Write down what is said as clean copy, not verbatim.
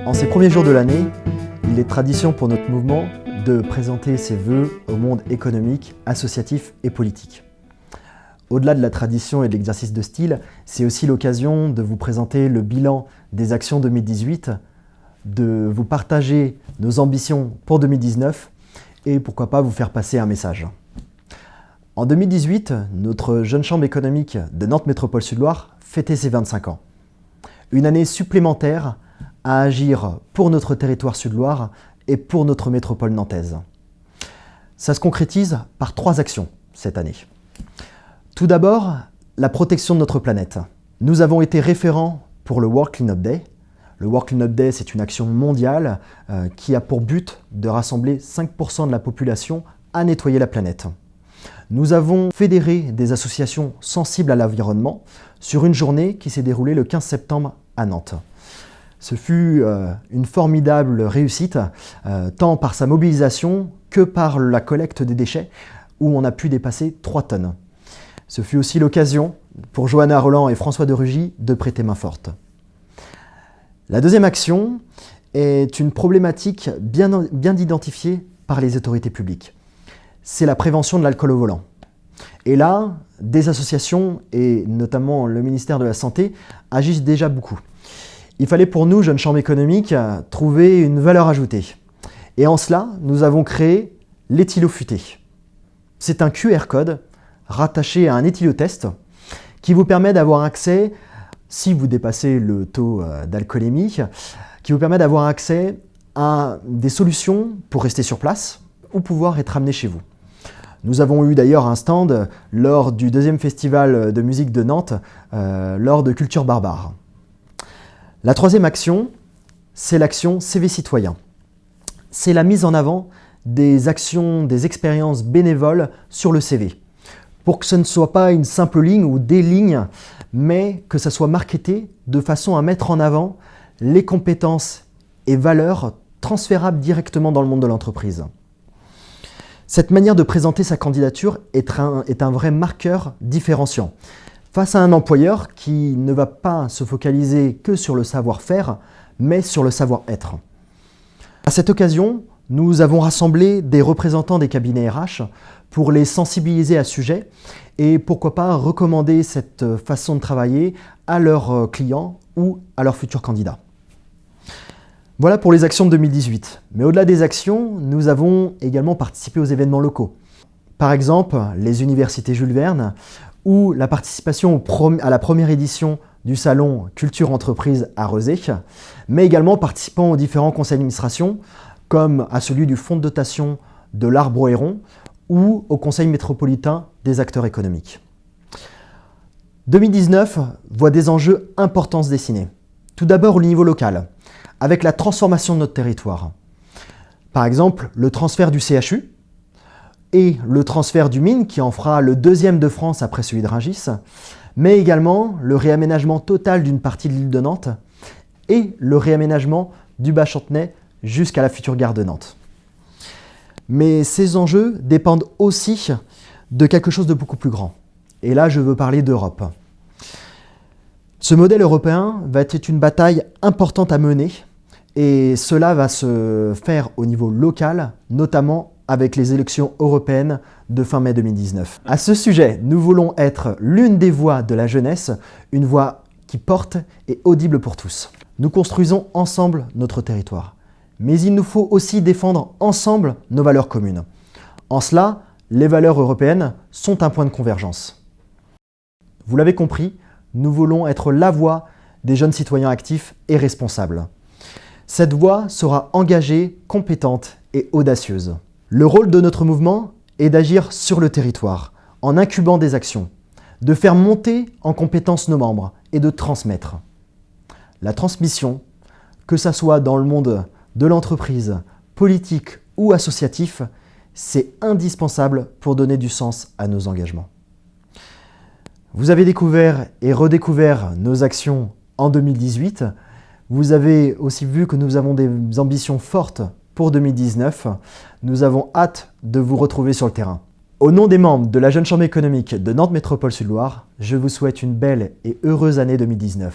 En ces premiers jours de l'année, il est tradition pour notre mouvement de présenter ses vœux au monde économique, associatif et politique. Au-delà de la tradition et de l'exercice de style, c'est aussi l'occasion de vous présenter le bilan des actions 2018, de vous partager nos ambitions pour 2019 et pourquoi pas vous faire passer un message. En 2018, notre jeune chambre économique de Nantes Métropole Sud-Loire fêtait ses 25 ans. Une année supplémentaire à agir pour notre territoire Sud-Loire et pour notre métropole nantaise. Ça se concrétise par 3 actions cette année. Tout d'abord, la protection de notre planète. Nous avons été référents pour le World Cleanup Day. Le World Cleanup Day, c'est une action mondiale qui a pour but de rassembler 5% de la population à nettoyer la planète. Nous avons fédéré des associations sensibles à l'environnement sur une journée qui s'est déroulée le 15 septembre à Nantes. Ce fut une formidable réussite, tant par sa mobilisation que par la collecte des déchets, où on a pu dépasser 3 tonnes. Ce fut aussi l'occasion pour Johanna Roland et François de Rugy de prêter main forte. La deuxième action est une problématique bien identifiée par les autorités publiques. C'est la prévention de l'alcool au volant. Et là, des associations, et notamment le ministère de la Santé, agissent déjà beaucoup. Il fallait pour nous, Jeune Chambre économique, trouver une valeur ajoutée. Et en cela, nous avons créé l'éthylofuté. C'est un QR code rattaché à un éthylotest qui vous permet d'avoir accès, si vous dépassez le taux d'alcoolémie, qui vous permet d'avoir accès à des solutions pour rester sur place ou pouvoir être amené chez vous. Nous avons eu d'ailleurs un stand lors du 2e festival de musique de Nantes, lors de Culture Barbare. La 3e action, c'est l'action CV Citoyen. C'est la mise en avant des actions, des expériences bénévoles sur le CV. Pour que ce ne soit pas une simple ligne ou des lignes, mais que ça soit marketé de façon à mettre en avant les compétences et valeurs transférables directement dans le monde de l'entreprise. Cette manière de présenter sa candidature est un vrai marqueur différenciant. Face à un employeur qui ne va pas se focaliser que sur le savoir-faire, mais sur le savoir-être. À cette occasion, nous avons rassemblé des représentants des cabinets RH pour les sensibiliser à ce sujet et pourquoi pas recommander cette façon de travailler à leurs clients ou à leurs futurs candidats. Voilà pour les actions de 2018. Mais au-delà des actions, nous avons également participé aux événements locaux. Par exemple, les universités Jules Verne ou la participation à la première édition du salon Culture Entreprise à Rezé, mais également participant aux différents conseils d'administration, comme à celui du fonds de dotation de l'Arbre-Héron ou au conseil métropolitain des acteurs économiques. 2019 voit des enjeux importants se dessiner. Tout d'abord au niveau local, avec la transformation de notre territoire. Par exemple, le transfert du CHU, et le transfert du Mine, qui en fera le 2e de France après celui de Rungis, mais également le réaménagement total d'une partie de l'île de Nantes et le réaménagement du Bas-Chantenay jusqu'à la future gare de Nantes. Mais ces enjeux dépendent aussi de quelque chose de beaucoup plus grand. Et là, je veux parler d'Europe. Ce modèle européen va être une bataille importante à mener et cela va se faire au niveau local, notamment avec les élections européennes de fin mai 2019. À ce sujet, nous voulons être l'une des voix de la jeunesse, une voix qui porte et audible pour tous. Nous construisons ensemble notre territoire, mais il nous faut aussi défendre ensemble nos valeurs communes. En cela, les valeurs européennes sont un point de convergence. Vous l'avez compris, nous voulons être la voix des jeunes citoyens actifs et responsables. Cette voix sera engagée, compétente et audacieuse. Le rôle de notre mouvement est d'agir sur le territoire, en incubant des actions, de faire monter en compétence nos membres et de transmettre. La transmission, que ça soit dans le monde de l'entreprise, politique ou associatif, c'est indispensable pour donner du sens à nos engagements. Vous avez découvert et redécouvert nos actions en 2018. Vous avez aussi vu que nous avons des ambitions fortes pour 2019. Nous avons hâte de vous retrouver sur le terrain. Au nom des membres de la Jeune Chambre économique de Nantes Métropole Sud-Loire, je vous souhaite une belle et heureuse année 2019.